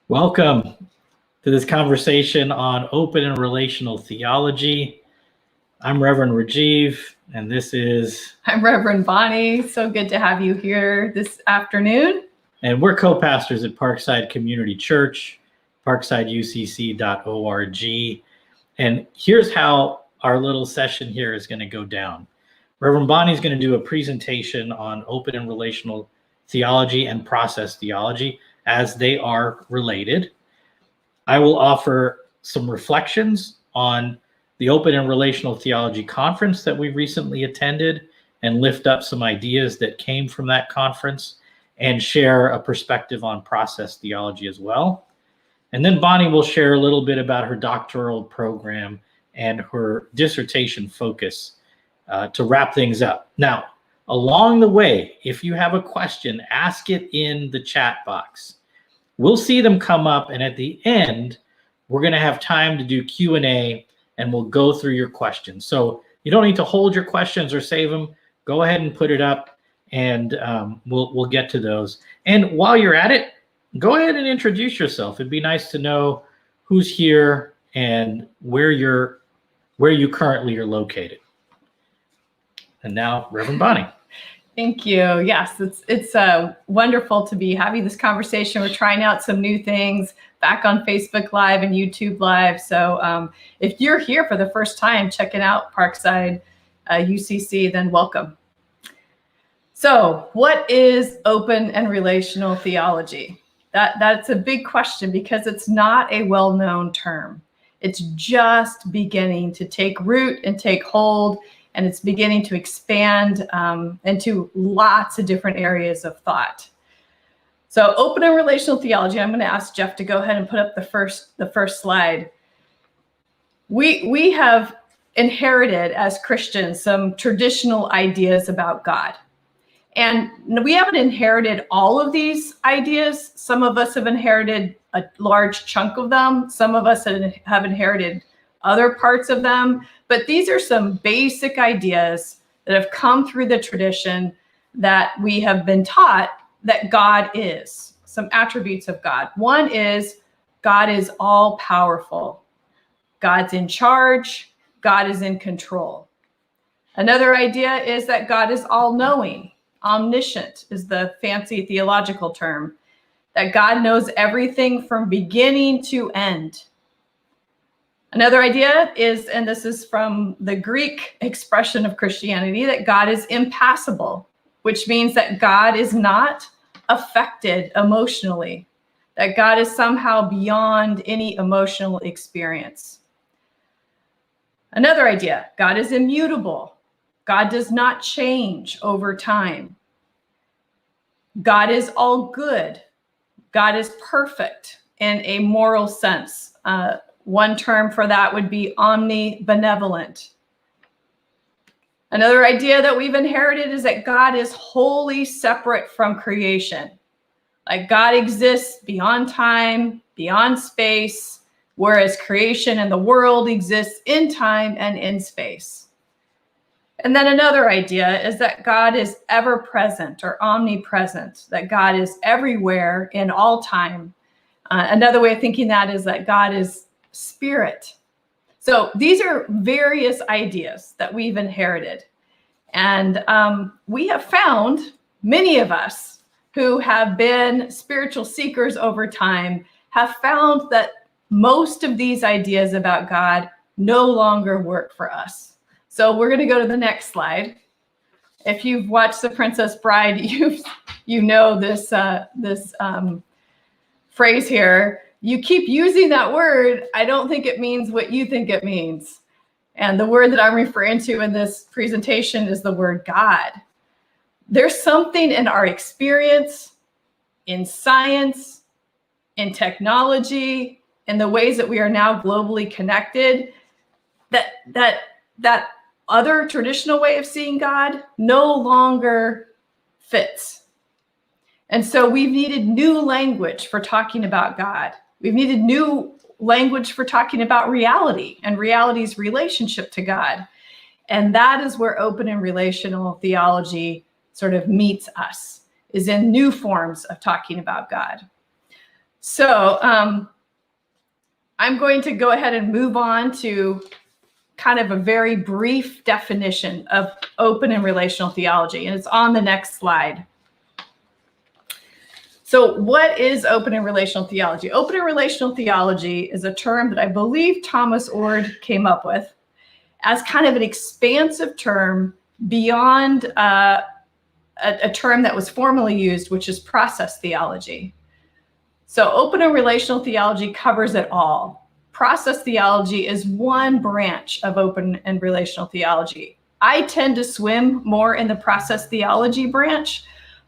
Welcome to this conversation on open and relational theology. I'm Reverend Rajeev, and this is... I'm Reverend Bonnie. So good to have you here this afternoon. And we're co-pastors at Parkside Community Church, parksideucc.org. And here's how our little session here is going to go down. Reverend Bonnie's going to do a presentation on open and relational theology and process theology, as they are related. I will offer some reflections on the Open and Relational Theology Conference that we recently attended and lift up some ideas that came from that conference and share a perspective on process theology as well. And then Bonnie will share a little bit about her doctoral program and her dissertation focus to wrap things up. Now, along the way, if you have a question, ask it in the chat box. We'll see them come up, and at the end, we're going to have time to do Q&A, and we'll go through your questions. So you don't need to hold your questions or save them. Go ahead and put it up, and we'll get to those. And while you're at it, go ahead and introduce yourself. It'd be nice to know who's here and where you currently are located. And now, Reverend Bonnie. Thank you. Yes, it's wonderful to be having this conversation. We're trying out some new things back on Facebook Live and YouTube Live. So if you're here for the first time checking out Parkside UCC, then welcome. So what is open and relational theology? That's a big question because it's not a well-known term. It's just beginning to take root and take hold, and it's beginning to expand into lots of different areas of thought. So open and relational theology, I'm going to ask Jeff to go ahead and put up the first slide. We have inherited as Christians some traditional ideas about God. And we haven't inherited all of these ideas. Some of us have inherited a large chunk of them. Some of us have inherited other parts of them. But these are some basic ideas that have come through the tradition that we have been taught that God is, some attributes of God. One is God is all powerful. God's in charge. God is in control. Another idea is that God is all knowing. Omniscient is the fancy theological term, that God knows everything from beginning to end. Another idea is, and this is from the Greek expression of Christianity, that God is impassible, which means that God is not affected emotionally, that God is somehow beyond any emotional experience. Another idea, God is immutable. God does not change over time. God is all good. God is perfect in a moral sense. One term for that would be omnibenevolent. Another idea that we've inherited is that God is wholly separate from creation. Like God exists beyond time, beyond space, whereas creation and the world exists in time and in space. And then another idea is that God is ever present or omnipresent, that God is everywhere in all time. Another way of thinking that is that God is spirit. So these are various ideas that we've inherited. And we have found, many of us who have been spiritual seekers over time have found that most of these ideas about God no longer work for us. So we're going to go to the next slide. If you've watched The Princess Bride, you know this phrase here. You keep using that word. I don't think it means what you think it means. And the word that I'm referring to in this presentation is the word God. There's something in our experience, in science, in technology, in the ways that we are now globally connected, that other traditional way of seeing God no longer fits. And so we've needed new language for talking about God. We've needed new language for talking about reality and reality's relationship to God. And that is where open and relational theology sort of meets us, is in new forms of talking about God. So I'm going to go ahead and move on to kind of a very brief definition of open and relational theology, and it's on the next slide. So what is open and relational theology? Open and relational theology is a term that I believe Thomas Ord came up with as kind of an expansive term beyond a term that was formerly used, which is process theology. So open and relational theology covers it all. Process theology is one branch of open and relational theology. I tend to swim more in the process theology branch,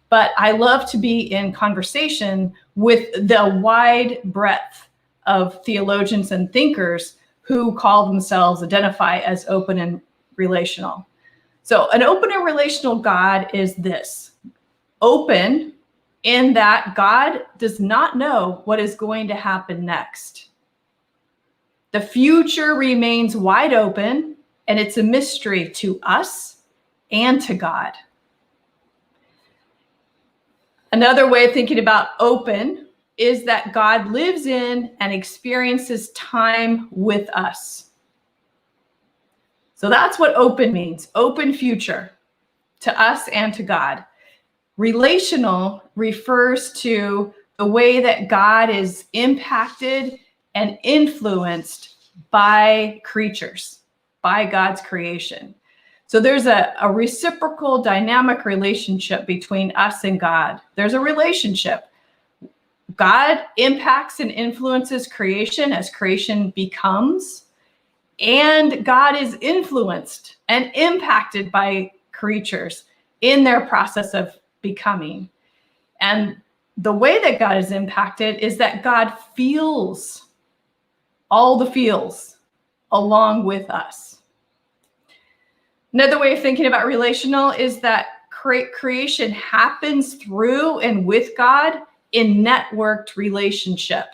but I love to be in conversation with the wide breadth of theologians and thinkers who call themselves, identify as open and relational. So an open and relational God is this: open in that God does not know what is going to happen next. The future remains wide open, and it's a mystery to us and to God. Another way of thinking about open is that God lives in and experiences time with us. So that's what open means, open future to us and to God. Relational refers to the way that God is impacted and influenced by creatures, by God's creation. So there's a reciprocal dynamic relationship between us and God. There's a relationship. God impacts and influences creation as creation becomes, and God is influenced and impacted by creatures in their process of becoming. And the way that God is impacted is that God feels all the feels along with us. Another way of thinking about relational is that creation happens through and with God in networked relationship.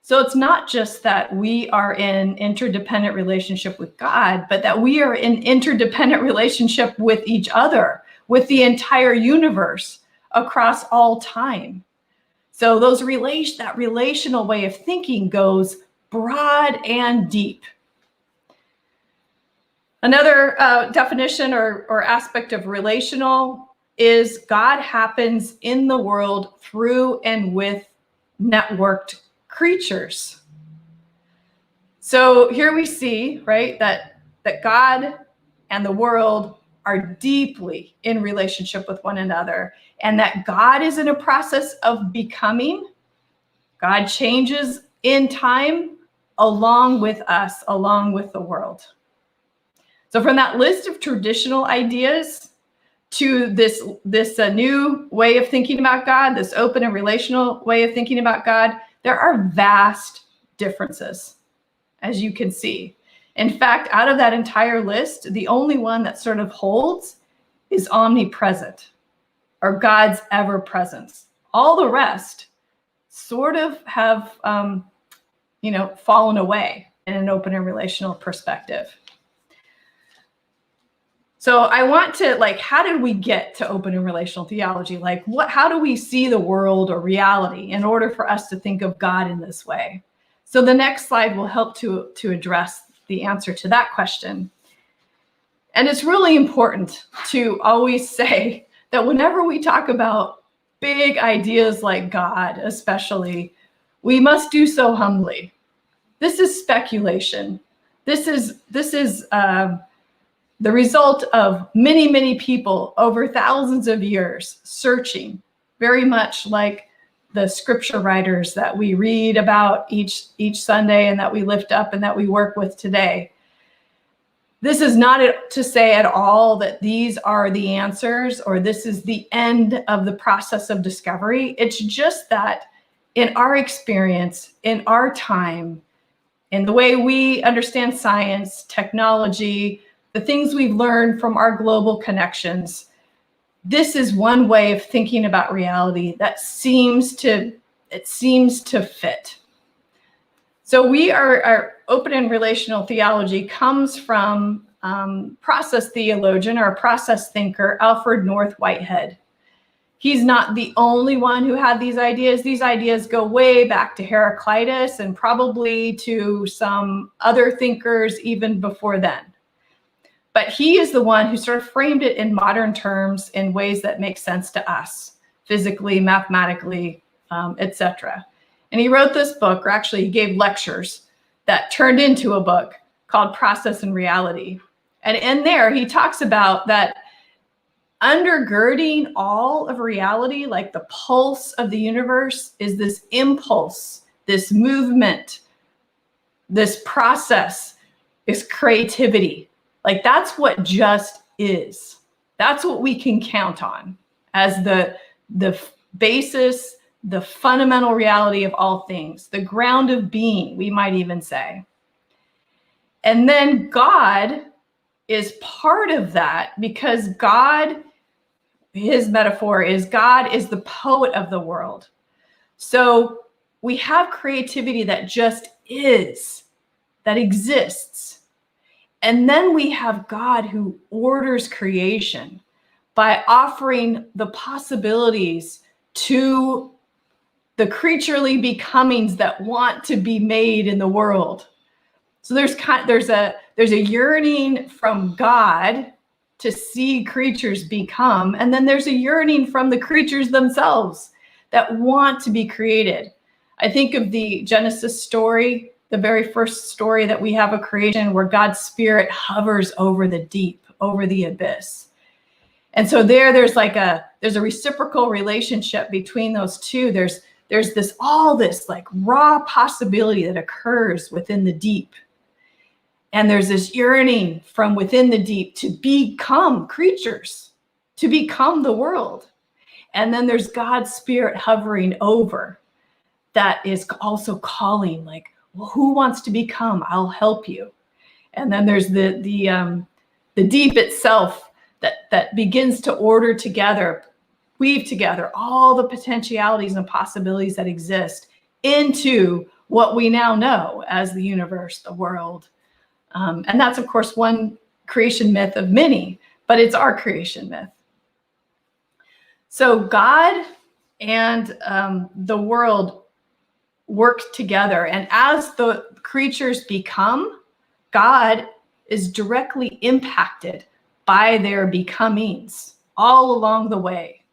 So it's not just that we are in interdependent relationship with God, but that we are in interdependent relationship with each other, with the entire universe across all time. So that relational way of thinking goes broad and deep. Another definition or aspect of relational is God happens in the world through and with networked creatures. So here we see, right, that God and the world are deeply in relationship with one another, and that God is in a process of becoming. God changes in time along with us, along with the world. So from that list of traditional ideas to this new way of thinking about God, this open and relational way of thinking about God, there are vast differences, as you can see. In fact, out of that entire list, the only one that sort of holds is omnipresent, or God's ever presence. All the rest sort of have, fallen away in an open and relational perspective. So I want to, how did we get to open and relational theology? How do we see the world or reality in order for us to think of God in this way? So the next slide will help to address the answer to that question. And it's really important to always say that whenever we talk about big ideas like God, especially, we must do so humbly. This is speculation. This is the result of many, many people over thousands of years searching, very much like the scripture writers that we read about each Sunday and that we lift up and that we work with today. This is not to say at all that these are the answers or this is the end of the process of discovery. It's just that in our experience, in our time, in the way we understand science, technology, the things we've learned from our global connections, this is one way of thinking about reality that seems to fit. So our open and relational theology comes from process theologian or process thinker Alfred North Whitehead. He's not the only one who had these ideas. These ideas go way back to Heraclitus and probably to some other thinkers even before then. But he is the one who sort of framed it in modern terms in ways that make sense to us, physically, mathematically, etc. And he wrote this book, or actually he gave lectures that turned into a book called Process and Reality. And in there, he talks about that undergirding all of reality, like the pulse of the universe, is this impulse, this movement, this process, is creativity. Like that's what just is. That's what we can count on as the basis, the fundamental reality of all things, the ground of being, we might even say. And then God is part of that, because God, his metaphor is God is the poet of the world. So we have creativity that just is, that exists. And then we have God who orders creation by offering the possibilities to the creaturely becomings that want to be made in the world. So there's a yearning from God to see creatures become, and then there's a yearning from the creatures themselves that want to be created. I think of the Genesis story, the very first story that we have of creation, where God's Spirit hovers over the deep, over the abyss. And so there's a reciprocal relationship between those two. There's all this like raw possibility that occurs within the deep. And there's this yearning from within the deep to become creatures, to become the world. And then there's God's Spirit hovering over that is also calling, like, well, who wants to become? I'll help you. And then there's the deep itself that begins to order together, weave together all the potentialities and possibilities that exist into what we now know as the universe, the world. And that's, of course, one creation myth of many, but it's our creation myth. So God and the world work together. And as the creatures become, God is directly impacted by their becomings all along the way.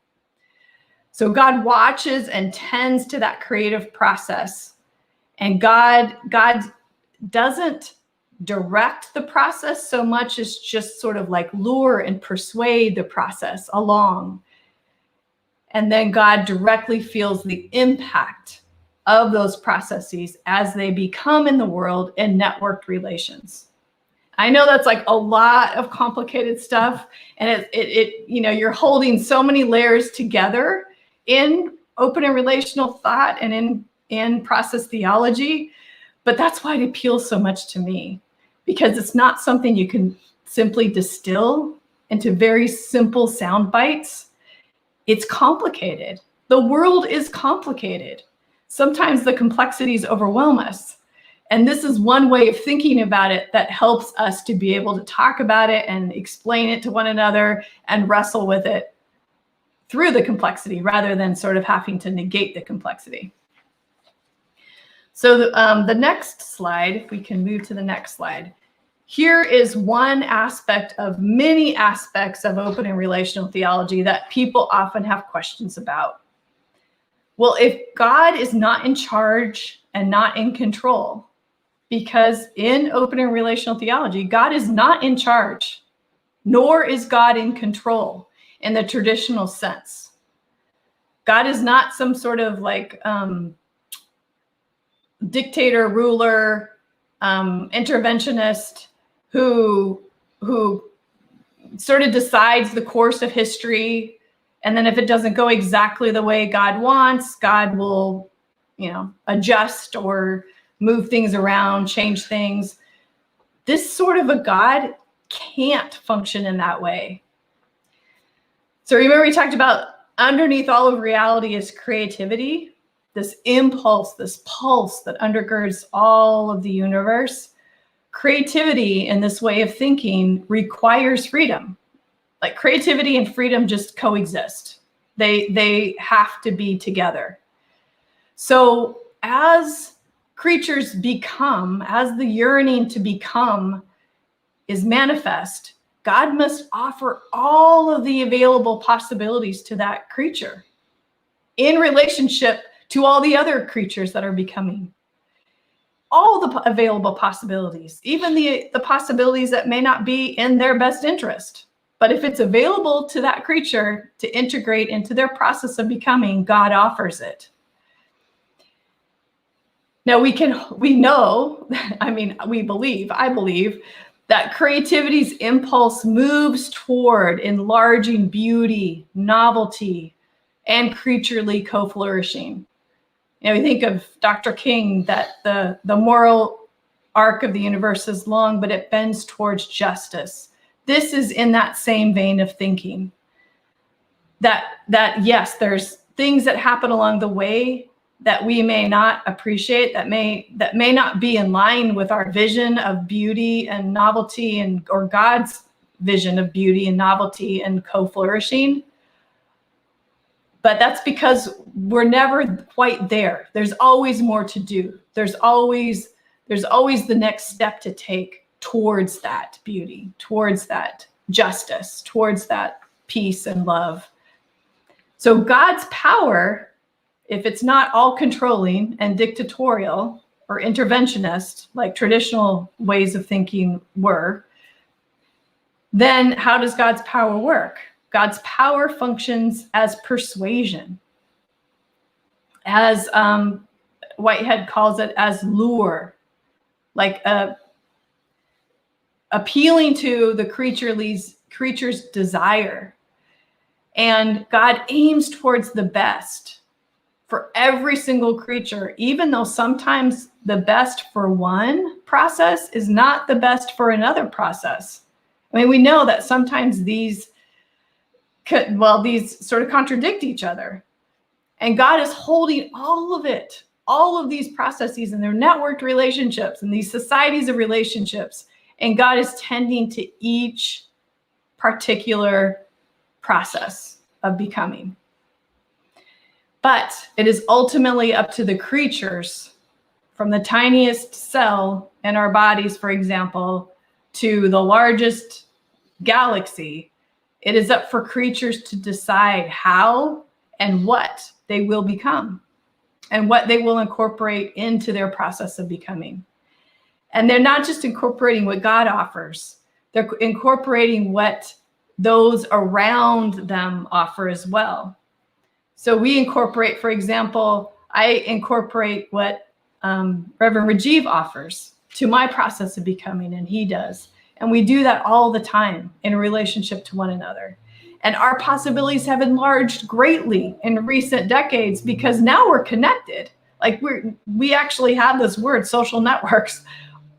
So God watches and tends to that creative process. And God doesn't direct the process so much as just sort of like lure and persuade the process along. And then God directly feels the impact of those processes as they become in the world in networked relations. I know that's like a lot of complicated stuff, and it you're holding so many layers together in open and relational thought and in process theology, but that's why it appeals so much to me, because it's not something you can simply distill into very simple sound bites. It's complicated. The world is complicated. Sometimes the complexities overwhelm us. And this is one way of thinking about it that helps us to be able to talk about it and explain it to one another and wrestle with it through the complexity rather than sort of having to negate the complexity. So the next slide, if we can move to the next slide. Here is one aspect of many aspects of open and relational theology that people often have questions about. Well, if God is not in charge and not in control, because in open and relational theology, God is not in charge, nor is God in control in the traditional sense. God is not some sort of like dictator, ruler, interventionist who sort of decides the course of history. And then if it doesn't go exactly the way God wants, God will, adjust or move things around, change things. This sort of a God can't function in that way. So remember we talked about underneath all of reality is creativity, this impulse, this pulse that undergirds all of the universe. Creativity in this way of thinking requires freedom. Like creativity and freedom just coexist. They have to be together. So as creatures become, as the yearning to become is manifest, God must offer all of the available possibilities to that creature in relationship to all the other creatures that are becoming. All the available possibilities, even the possibilities that may not be in their best interest. But if it's available to that creature to integrate into their process of becoming, God offers it. Now I believe that creativity's impulse moves toward enlarging beauty, novelty, and creaturely co-flourishing. We think of Dr. King, that the moral arc of the universe is long, but it bends towards justice. This is in that same vein of thinking. That yes, there's things that happen along the way that we may not appreciate, that may not be in line with our vision of beauty and novelty, or God's vision of beauty and novelty and co-flourishing. But that's because we're never quite there. There's always more to do. There's always the next step to take towards that beauty, towards that justice, towards that peace and love. So God's power, if it's not all controlling and dictatorial or interventionist, like traditional ways of thinking were, then how does God's power work? God's power functions as persuasion, as Whitehead calls it, as lure, like appealing to the creature's desire. And God aims towards the best for every single creature, even though sometimes the best for one process is not the best for another process. I mean, we know that sometimes these sort of contradict each other. And God is holding all of it, all of these processes and their networked relationships and these societies of relationships. And God is tending to each particular process of becoming. But it is ultimately up to the creatures, from the tiniest cell in our bodies, for example, to the largest galaxy. It is up for creatures to decide how and what they will become and what they will incorporate into their process of becoming. And they're not just incorporating what God offers, they're incorporating what those around them offer as well. So we incorporate, for example, I incorporate what Reverend Rajeev offers to my process of becoming, and he does. And we do that all the time in relationship to one another. And our possibilities have enlarged greatly in recent decades because now we're connected. Like we actually have this word, social networks,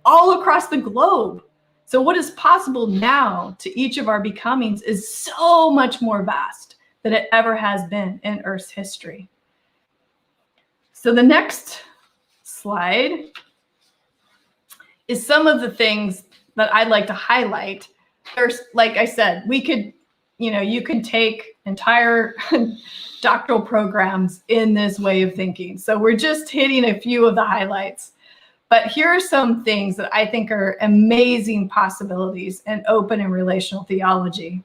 all across the globe. So what is possible now to each of our becomings is so much more vast than it ever has been in Earth's history. So the next slide is some of the things that I'd like to highlight. There's, like I said, you can take entire doctoral programs in this way of thinking. So we're just hitting a few of the highlights. But here are some things that I think are amazing possibilities in open and relational theology.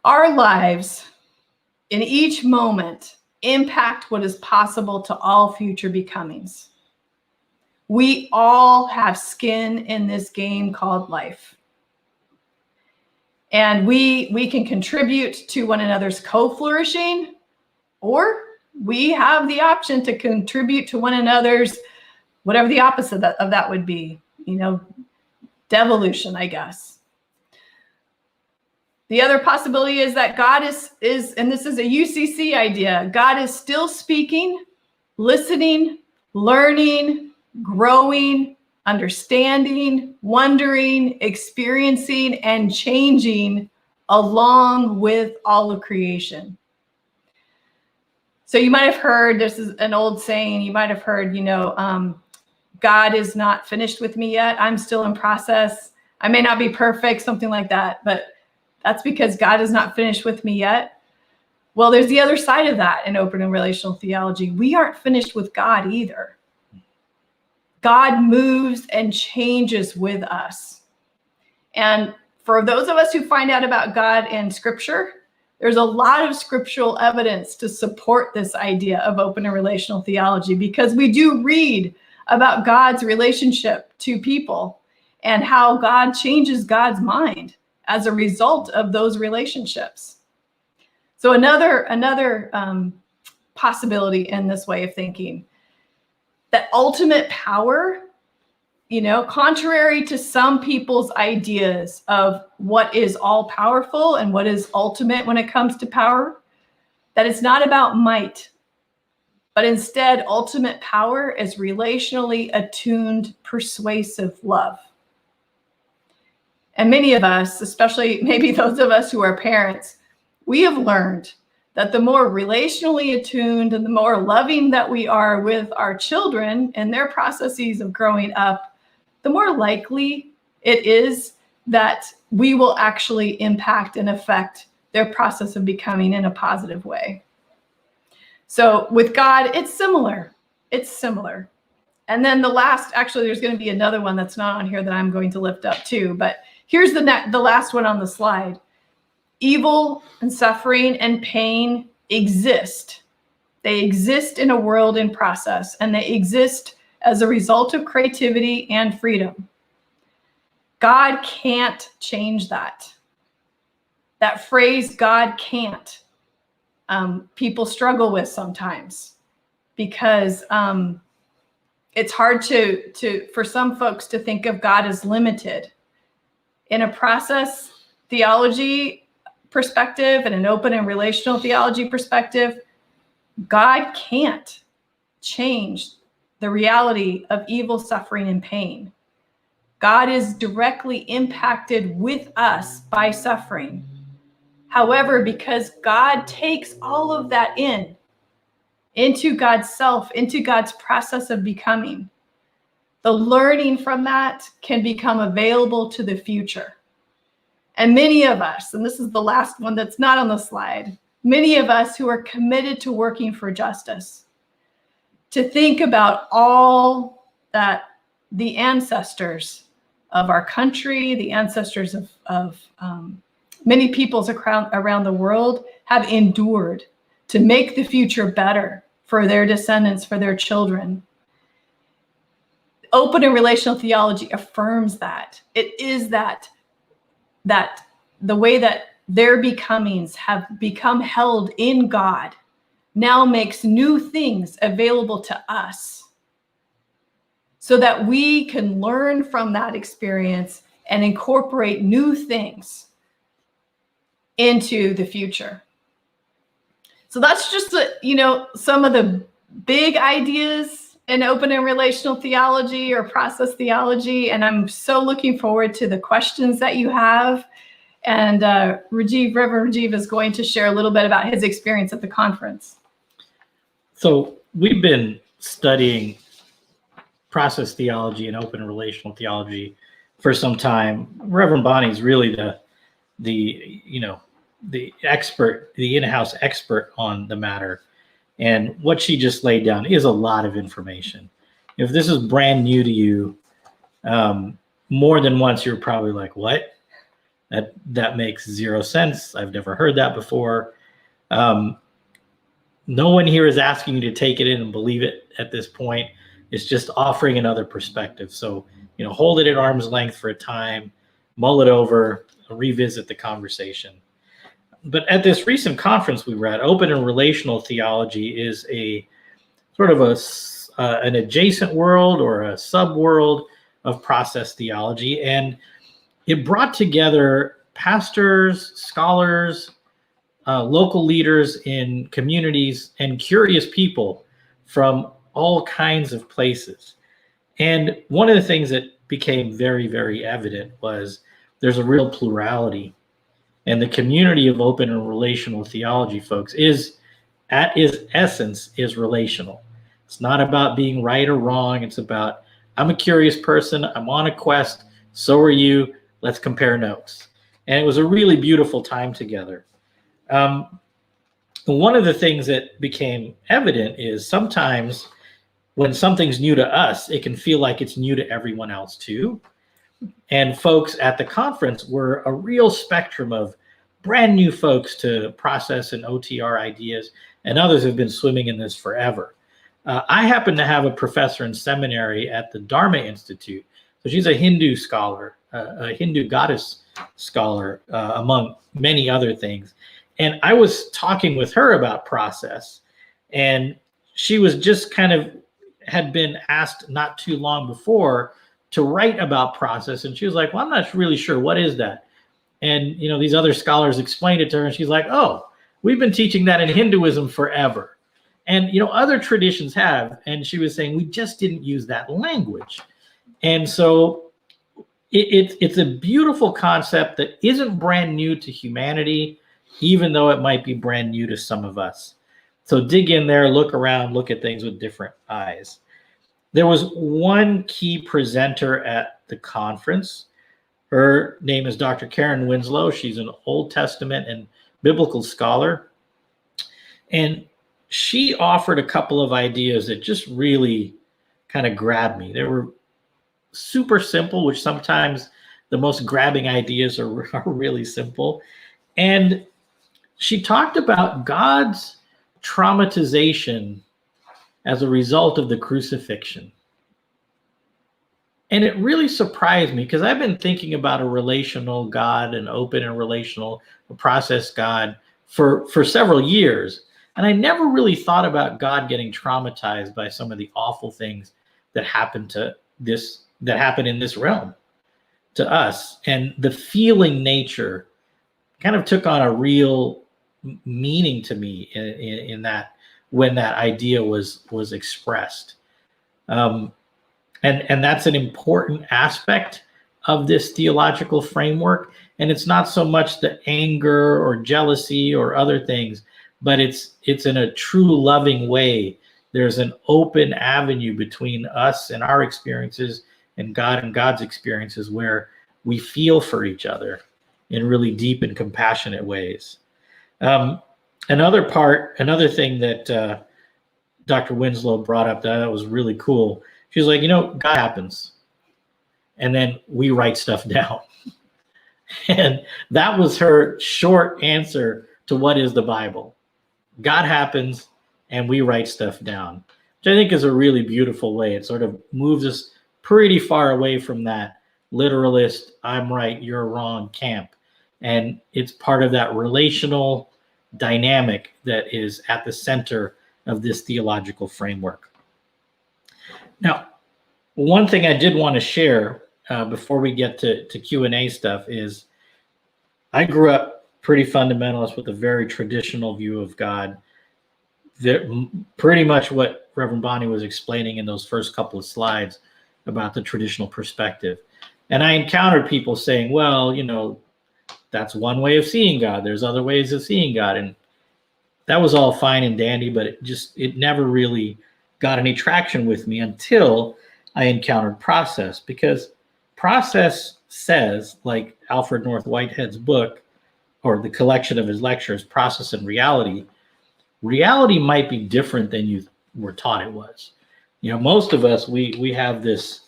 Our lives in each moment impact what is possible to all future becomings. We all have skin in this game called life. And we can contribute to one another's co-flourishing, or we have the option to contribute to one another's, whatever the opposite of that would be, devolution, I guess. The other possibility is that God is, and this is a UCC idea, God is still speaking, listening, learning, growing, understanding, wondering, experiencing, and changing along with all of creation. So you might have heard, this is an old saying, you might have heard, God is not finished with me yet. I'm still in process. I may not be perfect, something like that, but that's because God is not finished with me yet. Well, there's the other side of that in open and relational theology. We aren't finished with God either. God moves and changes with us. And for those of us who find out about God in Scripture, there's a lot of scriptural evidence to support this idea of open and relational theology, because we do read about God's relationship to people and how God changes God's mind as a result of those relationships. So another possibility in this way of thinking, that ultimate power, contrary to some people's ideas of what is all powerful and what is ultimate when it comes to power, that it's not about might, but instead ultimate power is relationally attuned, persuasive love. And many of us, especially maybe those of us who are parents, we have learned that the more relationally attuned and the more loving that we are with our children and their processes of growing up, the more likely it is that we will actually impact and affect their process of becoming in a positive way. So with God, it's similar. It's similar. And then the last, actually, there's going to be another one that's not on here that I'm going to lift up too, but here's the last one on the slide. Evil and suffering and pain exist. They exist in a world in process, and they exist as a result of creativity and freedom. God can't change that. That phrase, God can't, people struggle with sometimes, because it's hard for some folks to think of God as limited. In a process theology perspective and an open and relational theology perspective, God can't change the reality of evil, suffering, and pain. God is directly impacted with us by suffering. However, because God takes all of that into God's self, into God's process of becoming, the learning from that can become available to the future. And many of us, and this is the last one that's not on the slide, many of us who are committed to working for justice, to think about all that the ancestors of our country, the ancestors of many peoples around the world have endured to make the future better for their descendants, for their children. Open and relational theology affirms that. It is that the way that their becomings have become held in God now makes new things available to us, so that we can learn from that experience and incorporate new things into the future. So that's just some of the big ideas in open and relational theology or process theology. And I'm so looking forward to the questions that you have. And Reverend Rajeev is going to share a little bit about his experience at the conference. So we've been studying process theology and open and relational theology for some time. Reverend Bonnie is really the expert, the in-house expert on the matter. And what she just laid down is a lot of information. If this is brand new to you, more than once you're probably like, what? That makes zero sense. I've never heard that before. No one here is asking you to take it in and believe it at this point. It's just offering another perspective. So, hold it at arm's length for a time, mull it over, revisit the conversation. But at this recent conference we were at, open and relational theology is a sort of an adjacent world or a sub-world of process theology. And it brought together pastors, scholars, local leaders in communities, and curious people from all kinds of places. And one of the things that became very, very evident was there's a real plurality. And the community of open and relational theology, folks, is at its essence is relational. It's not about being right or wrong. It's about, I'm a curious person. I'm on a quest. So are you. Let's compare notes. And it was a really beautiful time together. one of the things that became evident is sometimes when something's new to us, it can feel like it's new to everyone else too. And folks at the conference were a real spectrum of brand new folks to process and OTR ideas, and others have been swimming in this forever. I happen to have a professor in seminary at the Dharma Institute. So she's a Hindu scholar, a Hindu goddess scholar, among many other things. And I was talking with her about process, and she was just kind of had been asked not too long before to write about process. And she was like, well, I'm not really sure. What is that? And, these other scholars explained it to her, and she's like, oh, we've been teaching that in Hinduism forever. And, other traditions have. And she was saying, we just didn't use that language. And so it's a beautiful concept that isn't brand new to humanity, even though it might be brand new to some of us. So dig in there, look around, look at things with different eyes. There was one key presenter at the conference. Her name is Dr. Karen Winslow. She's an Old Testament and biblical scholar. And she offered a couple of ideas that just really kind of grabbed me. They were super simple, which sometimes the most grabbing ideas are really simple. And she talked about God's traumatization as a result of the crucifixion. And it really surprised me because I've been thinking about a relational God, an open and relational process God for several years. And I never really thought about God getting traumatized by some of the awful things that happened in this realm to us. And the feeling nature kind of took on a real meaning to me in that when that idea was expressed. And that's an important aspect of this theological framework. And it's not so much the anger or jealousy or other things, but it's in a true loving way. There's an open avenue between us and our experiences and God's experiences where we feel for each other in really deep and compassionate ways. Another thing that Dr. Winslow brought up that was really cool. She was like, God happens, and then we write stuff down. And that was her short answer to what is the Bible. God happens, and we write stuff down, which I think is a really beautiful way. It sort of moves us pretty far away from that literalist, I'm right, you're wrong camp. And it's part of that relational dynamic that is at the center of this theological framework. Now, one thing I did want to share before we get to Q&A stuff is I grew up pretty fundamentalist with a very traditional view of God. Pretty much what Reverend Bonnie was explaining in those first couple of slides about the traditional perspective. And I encountered people saying, well, that's one way of seeing God. There's other ways of seeing God. And that was all fine and dandy, but it never really got any traction with me until I encountered process. Because process says, like Alfred North Whitehead's book, or the collection of his lectures, Process and Reality, reality might be different than you were taught it was. Most of us, we have this,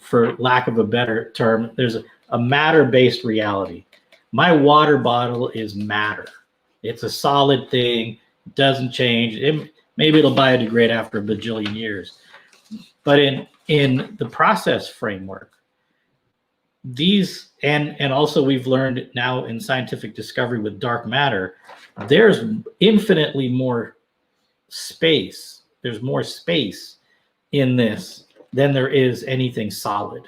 for lack of a better term, there's a matter-based reality. My water bottle is matter. It's a solid thing. It doesn't change. Maybe it'll biodegrade after a bajillion years. But in the process framework, these, and also we've learned now in scientific discovery with dark matter, there's infinitely more space. There's more space in this than there is anything solid.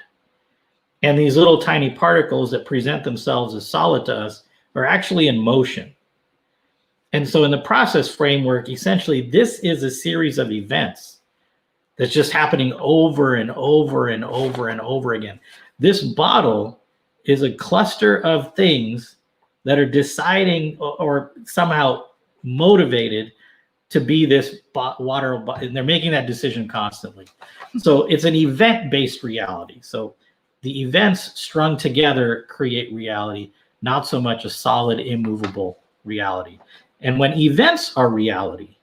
And these little tiny particles that present themselves as solid to us are actually in motion. And so in the process framework, essentially, this is a series of events that's just happening over and over and over and over again. This bottle is a cluster of things that are deciding or somehow motivated to be this water, and they're making that decision constantly. So it's an event-based reality. So the events strung together create reality, not so much a solid, immovable reality. And when events are reality,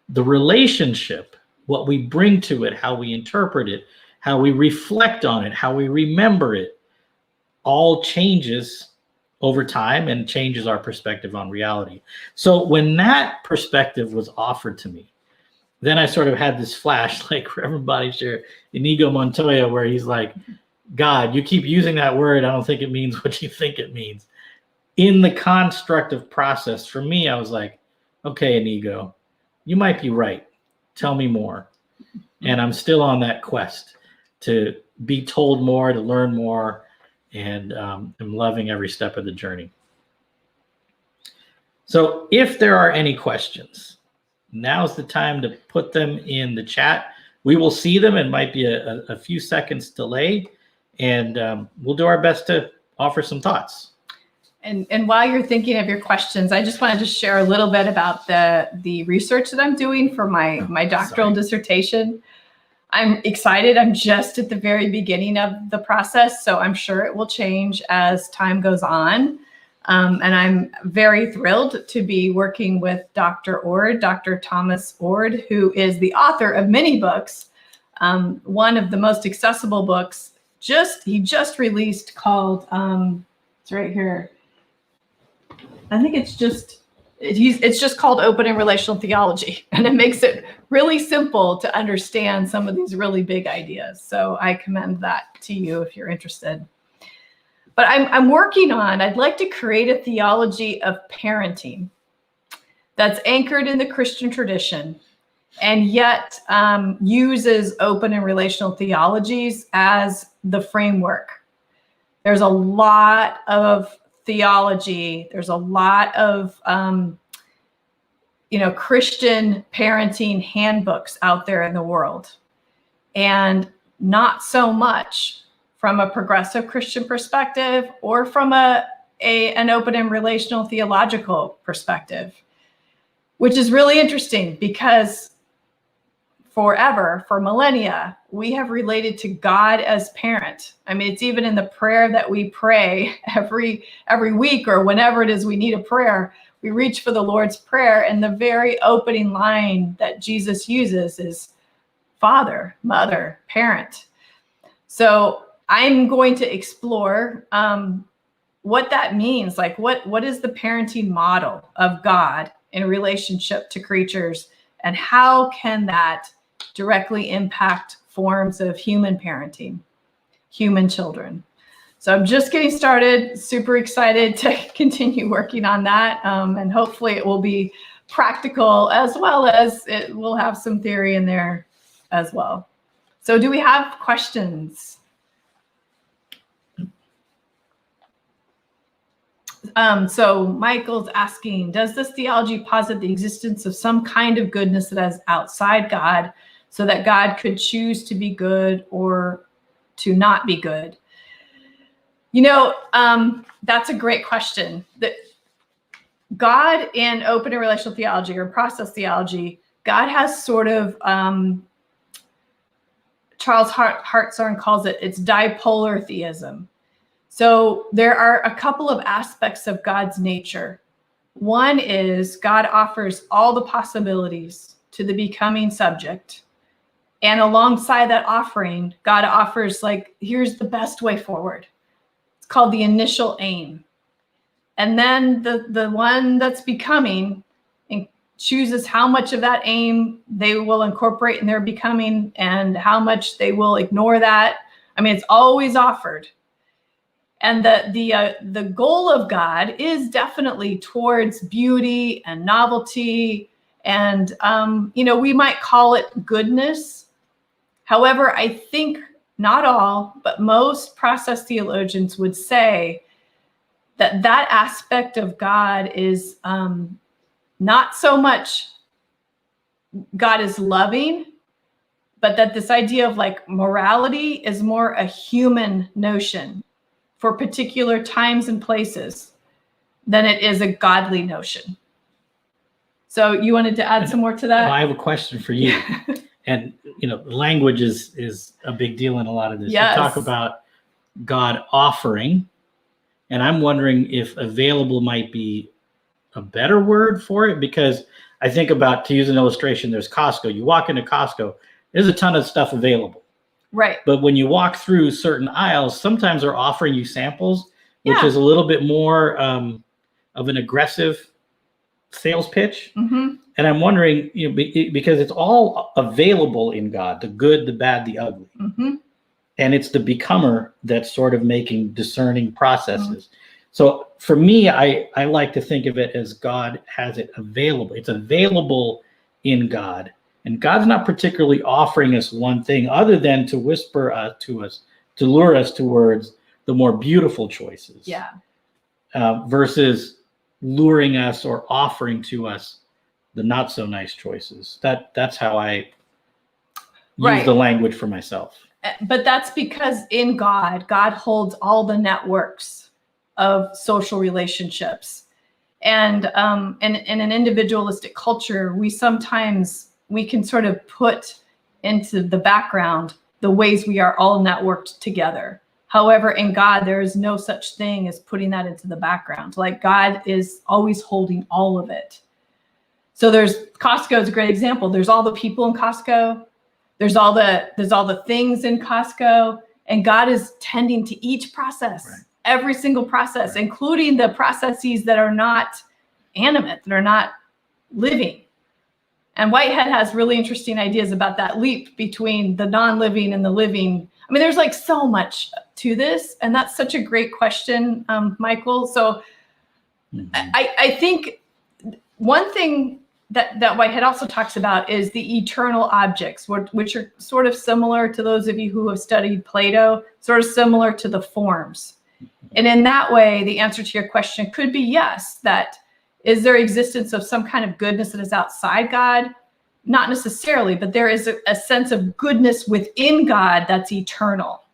the relationship, what we bring to it, how we interpret it, how we reflect on it, how we remember it, all changes over time and changes our perspective on reality. So when that perspective was offered to me, then I sort of had this flash, like Reverend Bonnie shared, Inigo Montoya, where he's like, God, you keep using that word. I don't think it means what you think it means. In the constructive process, for me, I was like, okay, Inigo, you might be right. Tell me more. And I'm still on that quest to be told more, to learn more, and I'm loving every step of the journey. So if there are any questions, now's the time to put them in the chat. We will see them. It might be a few seconds delay, and we'll do our best to offer some thoughts. And while you're thinking of your questions, I just wanted to share a little bit about the research that I'm doing for my doctoral dissertation. I'm excited. I'm just at the very beginning of the process, so I'm sure it will change as time goes on. And I'm very thrilled to be working with Dr. Ord, Dr. Thomas Ord, who is the author of many books. One of the most accessible books he just released called, it's right here. I think it's just called Open and Relational Theology, and it makes it really simple to understand some of these really big ideas. So I commend that to you if you're interested. But I'm working on, I'd like to create a theology of parenting that's anchored in the Christian tradition and yet uses open and relational theologies as the framework. There's a lot of theology. There's a lot of Christian parenting handbooks out there in the world, and not so much from a progressive Christian perspective or from an open and relational theological perspective, which is really interesting because for millennia, we have related to God as parent. I mean, it's even in the prayer that we pray every week or whenever it is we need a prayer. We reach for the Lord's Prayer, and the very opening line that Jesus uses is Father, Mother, Parent. So I'm going to explore what that means. Like, what is the parenting model of God in relationship to creatures, and how can that directly impact forms of human parenting, human children? So I'm just getting started, super excited to continue working on that. And hopefully it will be practical, as well as it will have some theory in there as well. So do we have questions? So Michael's asking, does this theology posit the existence of some kind of goodness that is outside God, so that God could choose to be good or to not be good? That's a great question. That God in open and relational theology or process theology, God has sort of, Charles Hartshorne calls it's dipolar theism. So there are a couple of aspects of God's nature. One is God offers all the possibilities to the becoming subject. And alongside that offering, God offers, here's the best way forward. It's called the initial aim. And then the one that's becoming chooses how much of that aim they will incorporate in their becoming and how much they will ignore that. I mean, it's always offered. And the goal of God is definitely towards beauty and novelty. And, we might call it goodness. However, I think not all, but most process theologians would say that aspect of God is not so much God is loving, but that this idea of morality is more a human notion for particular times and places than it is a godly notion. So you wanted to add some more to that? Well, I have a question for you. And, language is a big deal in a lot of this. Yes. You talk about God offering, and I'm wondering if available might be a better word for it, because I think about, to use an illustration, there's Costco. You walk into Costco, there's a ton of stuff available. Right. But when you walk through certain aisles, sometimes they're offering you samples, which Yeah. is a little bit more of an aggressive sales pitch. Mm-hmm. And I'm wondering, because it's all available in God, the good, the bad, the ugly. Mm-hmm. And it's the becomer that's sort of making discerning processes. Mm-hmm. So for me, I like to think of it as God has it available. It's available in God. And God's not particularly offering us one thing other than to whisper to us, to lure us towards the more beautiful choices. Yeah. Versus luring us or offering to us the not so nice choices. That's how I use the language for myself. But that's because in God holds all the networks of social relationships. And in an individualistic culture, we can sort of put into the background the ways we are all networked together. However, in God, there is no such thing as putting that into the background. Like, God is always holding all of it. So Costco is a great example. There's all the people in Costco. There's all the things in Costco, and God is tending to each process, right. Every single process, right. Including the processes that are not animate, that are not living. And Whitehead has really interesting ideas about that leap between the non-living and the living. I mean, there's like so much to this, and that's such a great question, Michael. So I think one thing that Whitehead also talks about is the eternal objects, which are sort of similar to those of you who have studied Plato, sort of similar to the forms. And in that way, the answer to your question could be yes, that is there existence of some kind of goodness that is outside God? Not necessarily, but there is a sense of goodness within God that's eternal,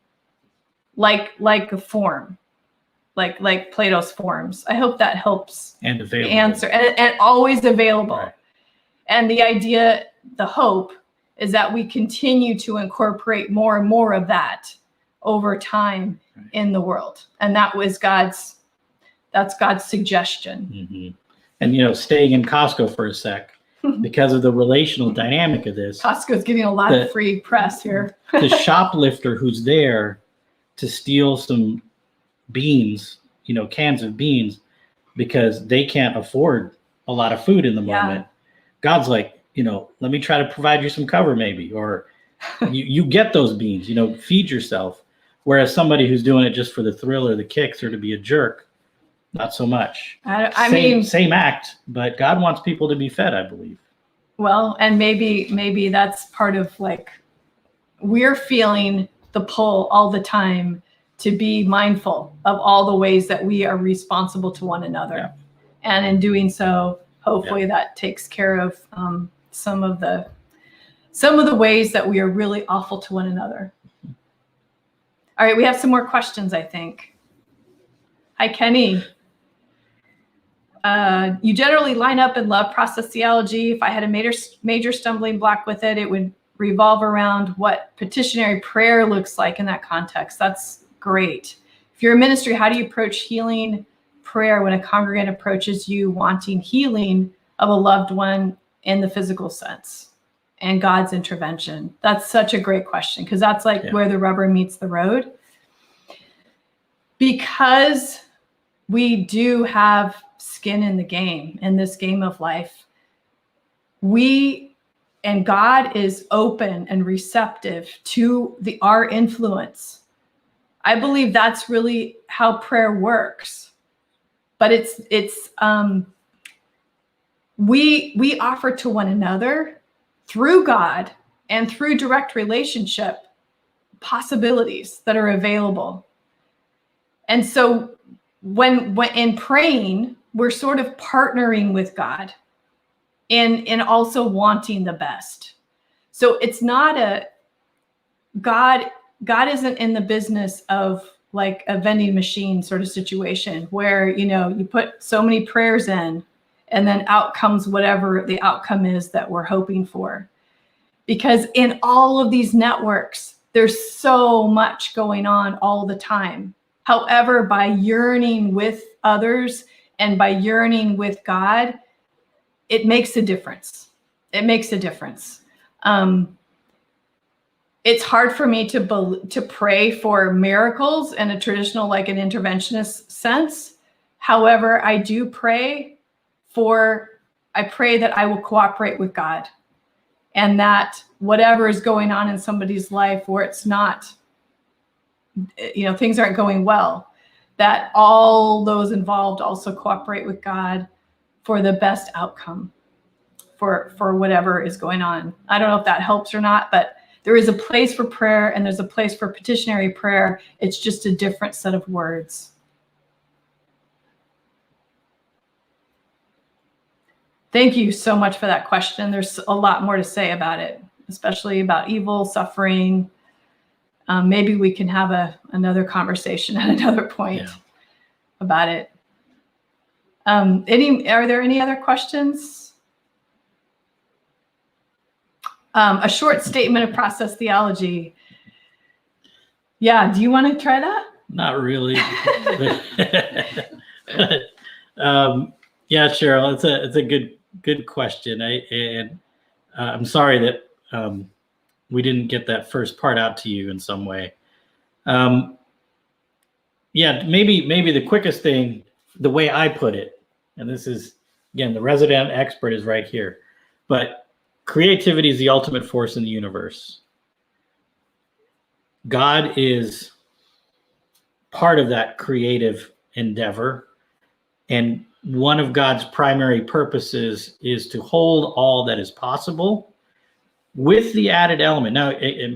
like a form, like Plato's forms. I hope that helps and available. Answer, and always available. Right. And the idea, the hope, is that we continue to incorporate more and more of that over time right. in the world. And that's God's suggestion. Mm-hmm. And, staying in Costco for a sec, because of the relational dynamic of this. Costco's getting a lot of free press here. The shoplifter who's there to steal some beans, cans of beans, because they can't afford a lot of food in the moment. God's like, let me try to provide you some cover maybe, or you get those beans, feed yourself. Whereas somebody who's doing it just for the thrill or the kicks or to be a jerk, not so much. I mean, same act, but God wants people to be fed, I believe. Well, and maybe that's part of we're feeling the pull all the time to be mindful of all the ways that we are responsible to one another. Yeah. And in doing so, hopefully that takes care of some of the ways that we are really awful to one another. All right, we have some more questions, I think. Hi, Kenny. You generally line up and love process theology. If I had a major stumbling block with it, it would revolve around what petitionary prayer looks like in that context. That's great. If you're a ministry, how do you approach healing prayer when a congregant approaches you wanting healing of a loved one in the physical sense and God's intervention? That's such a great question, because that's where the rubber meets the road. Because we do have skin in the game, in this game of life, and God is open and receptive to our influence. I believe that's really how prayer works. But we offer to one another through God and through direct relationship possibilities that are available. And so when in praying, we're sort of partnering with God in also wanting the best. So it's not God isn't in the business of like a vending machine sort of situation where, you put so many prayers in and then out comes whatever the outcome is that we're hoping for. Because in all of these networks, there's so much going on all the time. However, by yearning with others and by yearning with God, it makes a difference. It makes a difference. It's hard for me to pray for miracles in a traditional, like an interventionist sense. However, I do pray that I will cooperate with God, and that whatever is going on in somebody's life where it's not, things aren't going well, that all those involved also cooperate with God for the best outcome for whatever is going on. I don't know if that helps or not, but there is a place for prayer and there's a place for petitionary prayer. It's just a different set of words. Thank you so much for that question. There's a lot more to say about it, especially about evil, suffering. Maybe we can have another conversation at another point about it. Are there any other questions? A short statement of process theology. Yeah, do you want to try that? Not really. Yeah, Cheryl, it's a good question. I'm sorry that we didn't get that first part out to you in some way. Maybe the quickest thing, the way I put it, and this is, again, the resident expert is right here, but creativity is the ultimate force in the universe. God is part of that creative endeavor, and one of God's primary purposes is to hold all that is possible with the added element. Now,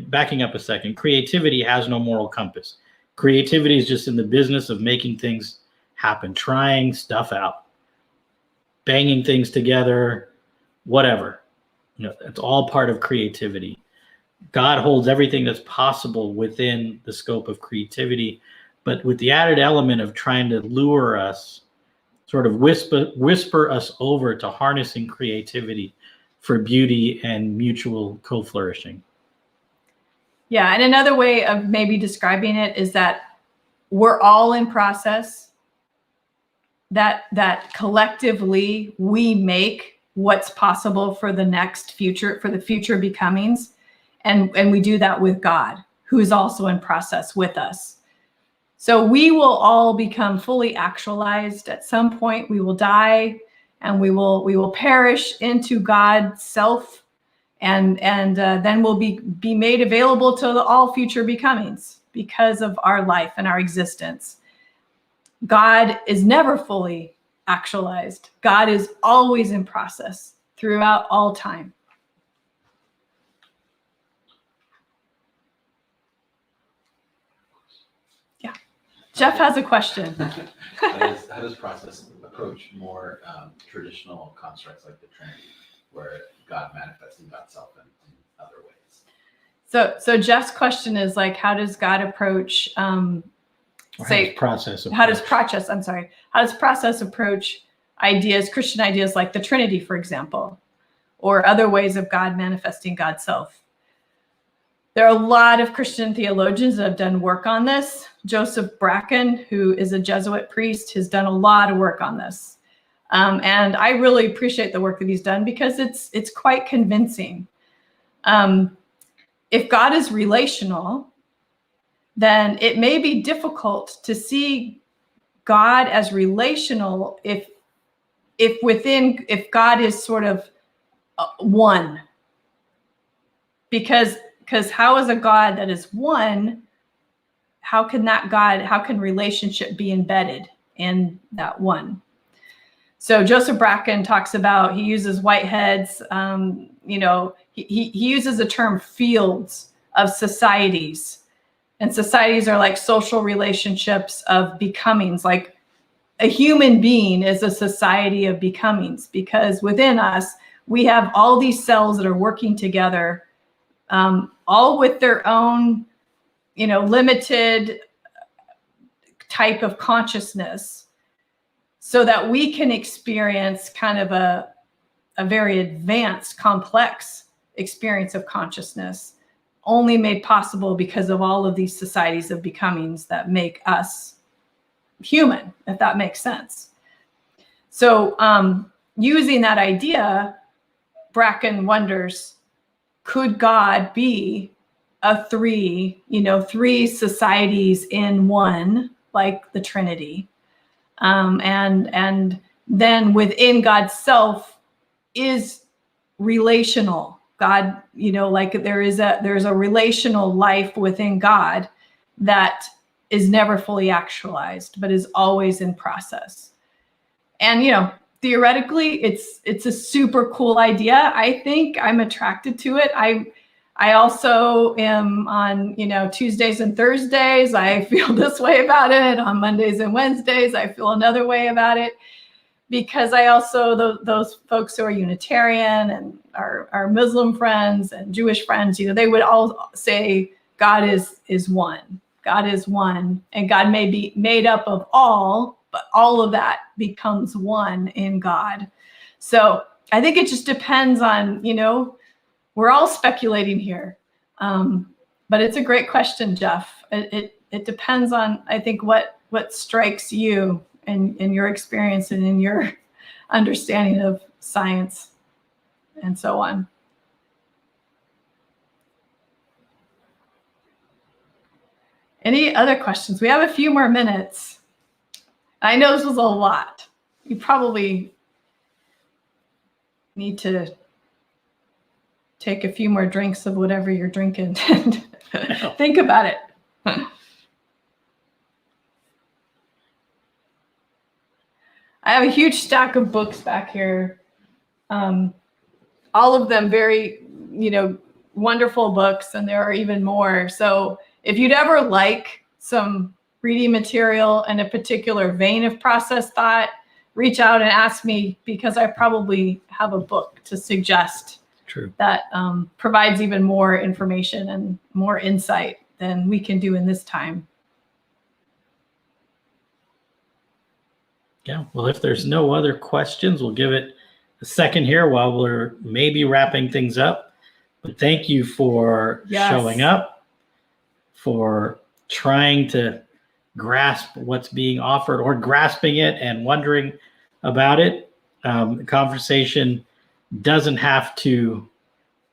backing up a second, creativity has no moral compass. Creativity is just in the business of making things happen, trying stuff out, banging things together, whatever. It's all part of creativity. God holds everything that's possible within the scope of creativity, but with the added element of trying to lure us, sort of whisper us over to harnessing creativity for beauty and mutual co-flourishing. Yeah, and another way of maybe describing it is that we're all in process, that collectively we make what's possible for the next future, for the future becomings. And we do that with God, who is also in process with us. So we will all become fully actualized. At some point, we will die and we will perish into God's self, and then we'll be made available to all future becomings because of our life and our existence. God is never fully actualized. God is always in process throughout all time. Yeah. Jeff has a question. How does process approach more traditional constructs like the Trinity, where God manifests in God's self in other ways? So Jeff's question is like, how does God approach how does process approach ideas, Christian ideas like the Trinity, for example, or other ways of God manifesting God's self? There are a lot of Christian theologians that have done work on this. Joseph Bracken, who is a Jesuit priest, has done a lot of work on this. And I really appreciate the work that he's done because it's quite convincing. If God is relational, then it may be difficult to see God as relational if God is sort of one. Because how is a God that is one, how can relationship be embedded in that one? So Joseph Bracken talks about, he uses Whitehead's, he uses the term fields of societies. And societies are like social relationships of becomings. Like a human being is a society of becomings, because within us, we have all these cells that are working together, all with their own, limited type of consciousness, so that we can experience kind of a very advanced, complex experience of consciousness, only made possible because of all of these societies of becomings that make us human, if that makes sense. So using that idea, Bracken wonders, could God be three societies in one, like the Trinity? And then within God's self is relational. God, like there's a relational life within God that is never fully actualized, but is always in process. And theoretically, it's a super cool idea. I think I'm attracted to it. I also am on, Tuesdays and Thursdays, I feel this way about it. On Mondays and Wednesdays, I feel another way about it, because I also, those folks who are Unitarian and our Muslim friends and Jewish friends, they would all say God is one. God is one, and God may be made up of all, but all of that becomes one in God. So I think it just depends on, we're all speculating here. But it's a great question, Jeff. It depends on, I think, what strikes you and in your experience and in your understanding of science and so on. Any other questions? We have a few more minutes. I know this was a lot. You probably need to take a few more drinks of whatever you're drinking and think about it. I have a huge stack of books back here. All of them very, wonderful books, and there are even more. So if you'd ever like some reading material in a particular vein of process thought, reach out and ask me, because I probably have a book to suggest. True. That provides even more information and more insight than we can do in this time. Yeah, well, if there's no other questions, we'll give it a second here while we're maybe wrapping things up. But thank you for showing up, for trying to grasp what's being offered, or grasping it and wondering about it. The conversation doesn't have to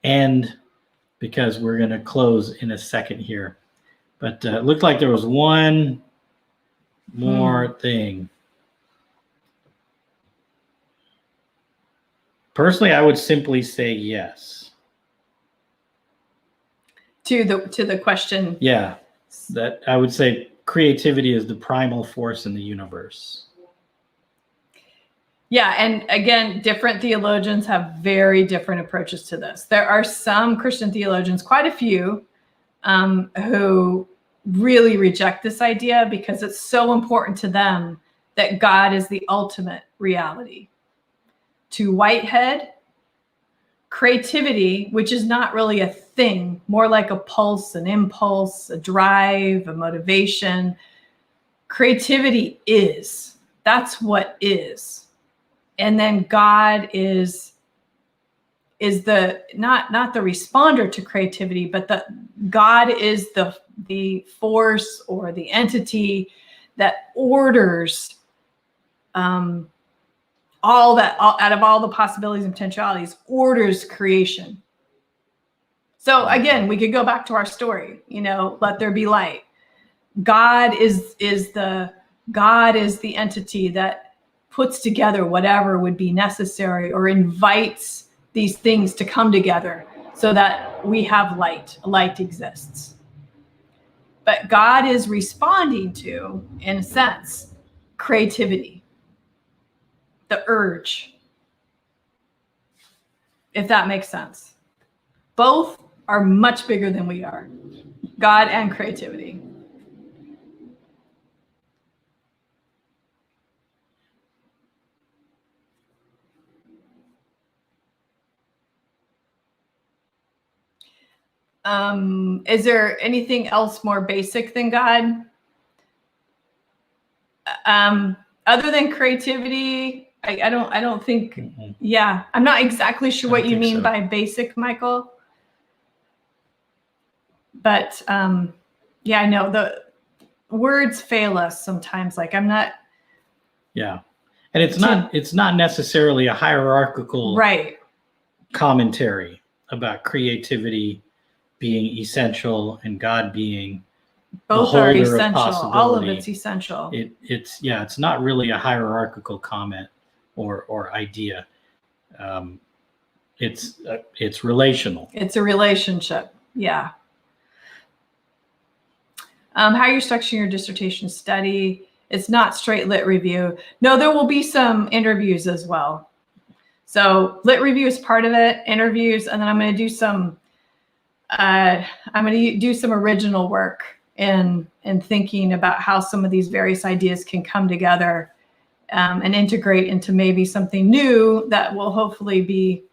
end, because we're going to close in a second here. But it looked like there was one more thing. Personally, I would simply say yes. To the question. Yeah, that I would say creativity is the primal force in the universe. Yeah, and again, different theologians have very different approaches to this. There are some Christian theologians, quite a few, who really reject this idea because it's so important to them that God is the ultimate reality. To Whitehead, creativity, which is not really a thing, more like a pulse, an impulse, a drive, a motivation. Creativity is. That's what is. And then God is the not the responder to creativity, but God is the force or the entity that orders all out of all the possibilities and potentialities, orders creation. So again, we could go back to our story, let there be light. God is the entity that puts together whatever would be necessary, or invites these things to come together so that we have light. Light exists. But God is responding to, in a sense, creativity, the urge, if that makes sense. Both are much bigger than we are, God and creativity. Is there anything else more basic than God? Other than creativity, I don't think. Mm-hmm. Yeah, I'm not exactly sure what you mean so. by basic, Michael. But yeah, I know the words fail us sometimes. Like I'm not. Yeah, And it's not necessarily a hierarchical Right. commentary about creativity being essential and God being Both the are holder of essential. All of possibility. it's essential. It's not really a hierarchical comment or idea. It's relational. It's a relationship. Yeah. How you're structuring your dissertation study. It's not straight lit review. No, there will be some interviews as well. So lit review is part of it, interviews, and then I'm going to do some original work in thinking about how some of these various ideas can come together and integrate into maybe something new that will hopefully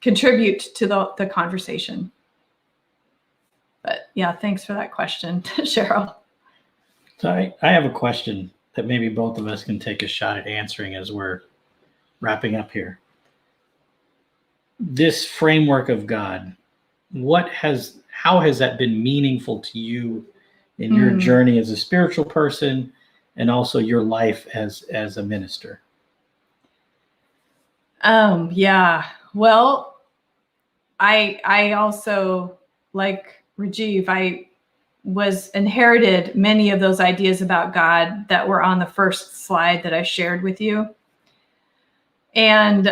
contribute to the conversation. But yeah, thanks for that question, Cheryl. So I have a question that maybe both of us can take a shot at answering as we're wrapping up here. This framework of God, how has that been meaningful to you in your journey as a spiritual person and also your life as a minister? Yeah. Well, I also, like Rajeev, I inherited many of those ideas about God that were on the first slide that I shared with you. And,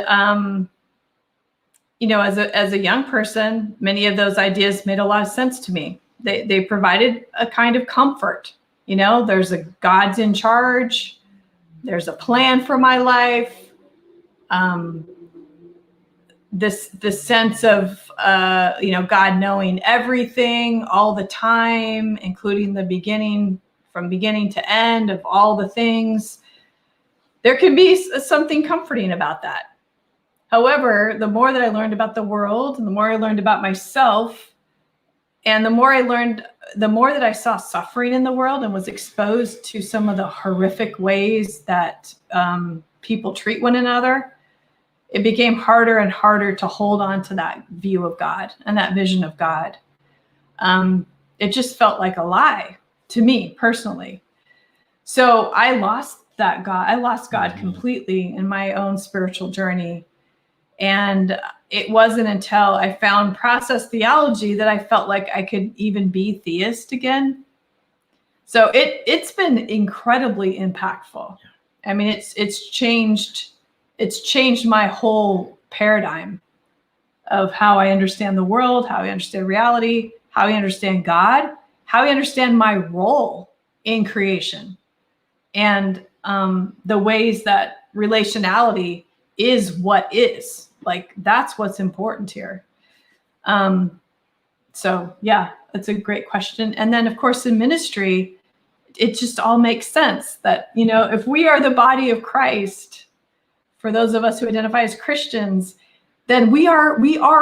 as a young person, many of those ideas made a lot of sense to me. They provided a kind of comfort. There's a God's in charge. There's a plan for my life. This sense of, God knowing everything all the time, including from beginning to end of all the things. There can be something comforting about that. However, the more that I learned about the world and the more I learned about myself, and the more that I saw suffering in the world and was exposed to some of the horrific ways that people treat one another, it became harder and harder to hold on to that view of God and that vision of God. It just felt like a lie to me personally. So I lost that God. I lost God completely in my own spiritual journey. And it wasn't until I found process theology that I felt like I could even be theist again. So it's been incredibly impactful. I mean, it's changed my whole paradigm of how I understand the world, how I understand reality, how I understand God, how I understand my role in creation, and the ways that relationality is what is. Like, that's what's important here. So yeah, that's a great question. And then of course in ministry, it just all makes sense that, if we are the body of Christ, for those of us who identify as Christians, then we are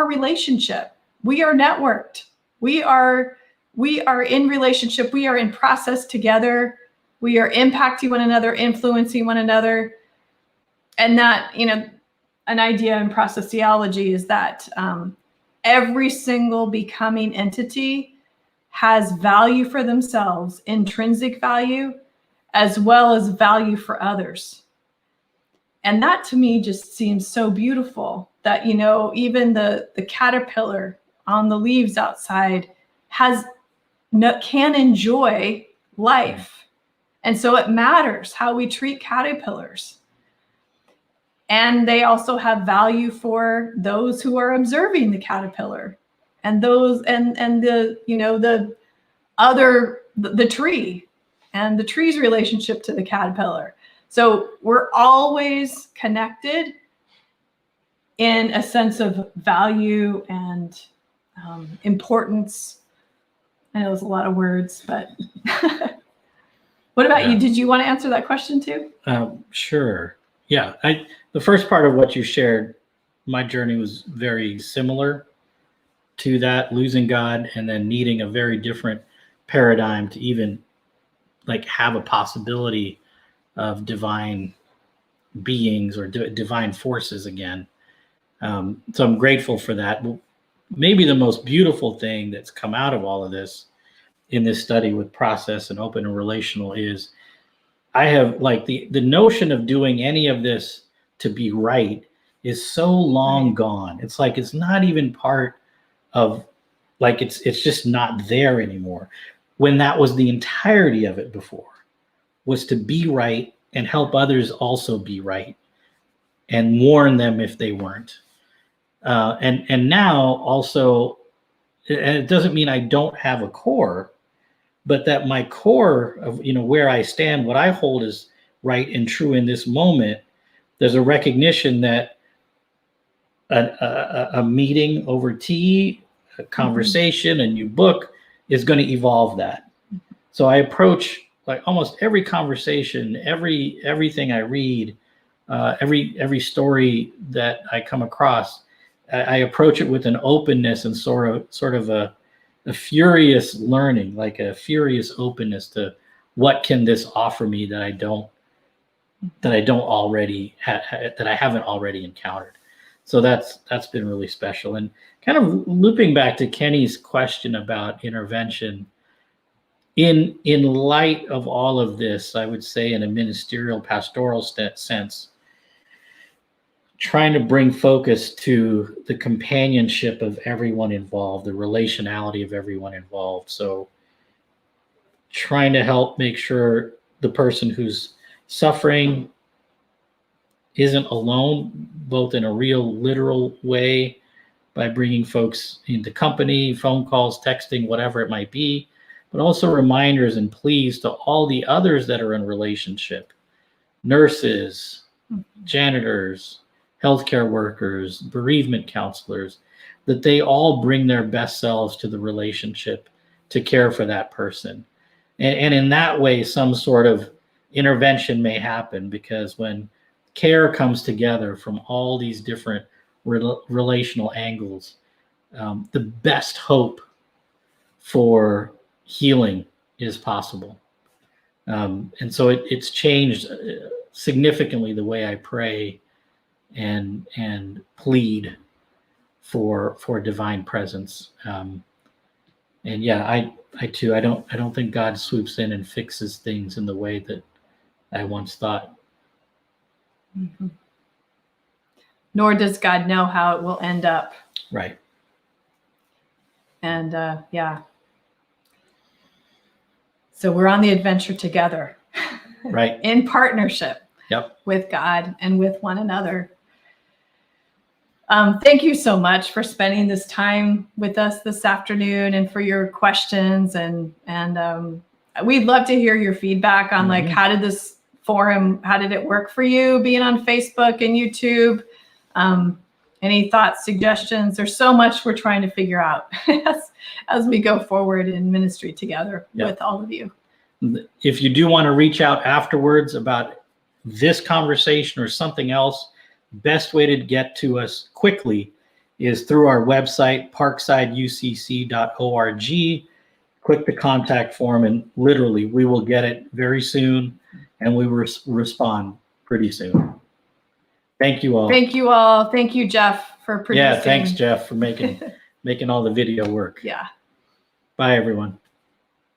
relationship. We are networked. We are in relationship. We are in process together. We are impacting one another, influencing one another. And that, an idea in process theology is that every single becoming entity has value for themselves, intrinsic value, as well as value for others. And that to me just seems so beautiful that, even the caterpillar on the leaves outside can enjoy life. And so it matters how we treat caterpillars. And they also have value for those who are observing the caterpillar and those and the the tree and the tree's relationship to the caterpillar. So we're always connected in a sense of value and importance. I know there's a lot of words, but what about you? Did you want to answer that question too? Sure. Yeah. The first part of what you shared, my journey was very similar to that, losing God and then needing a very different paradigm to even have a possibility of divine beings or divine forces again. So I'm grateful for that. Maybe the most beautiful thing that's come out of all of this in this study with process and open and relational is I have like the notion of doing any of this to be right is so long gone. It's like it's not even part of, like it's just not there anymore. When that was the entirety of it before, was to be right and help others also be right and warn them if they weren't. And now also, and it doesn't mean I don't have a core, but that my core of, you know, where I stand, what I hold is right and true in this moment. There's a recognition that a meeting over tea, a conversation, a new book is going to evolve that. So I approach like almost every conversation, everything I read, every story that I come across, I approach it with an openness and sort of a furious learning, like a furious openness to what can this offer me that I don't already that I haven't already encountered. So that's been really special. And kind of looping back to Kenny's question about intervention, in light of all of this, I would say in a ministerial pastoral sense, trying to bring focus to the companionship of everyone involved, the relationality of everyone involved. So trying to help make sure the person who's suffering isn't alone, both in a real literal way by bringing folks into company, phone calls, texting, whatever it might be, but also reminders and pleas to all the others that are in relationship, nurses, janitors, healthcare workers, bereavement counselors, that they all bring their best selves to the relationship to care for that person. And in that way, some sort of intervention may happen, because when care comes together from all these different relational angles, the best hope for healing is possible. And so it's changed significantly the way I pray and plead for divine presence. And yeah, I too, I don't think God swoops in and fixes things in the way that I once thought. Mm-hmm. Nor does God know how it will end up. Right. And yeah. So we're on the adventure together. Right. In partnership. Yep. With God and with one another. Thank you so much for spending this time with us this afternoon and for your questions. And we'd love to hear your feedback on like, how did this forum, how did it work for you being on Facebook and YouTube? Any thoughts, suggestions? There's so much we're trying to figure out as we go forward in ministry together with all of you. If you do want to reach out afterwards about this conversation or something else, best way to get to us quickly is through our website, parksideucc.org. Click the contact form, and literally we will get it very soon, and we will respond pretty soon. Thank you all. Thank you all. Thank you, Jeff, for producing. Yeah, thanks, Jeff, for making all the video work. Yeah. Bye, everyone.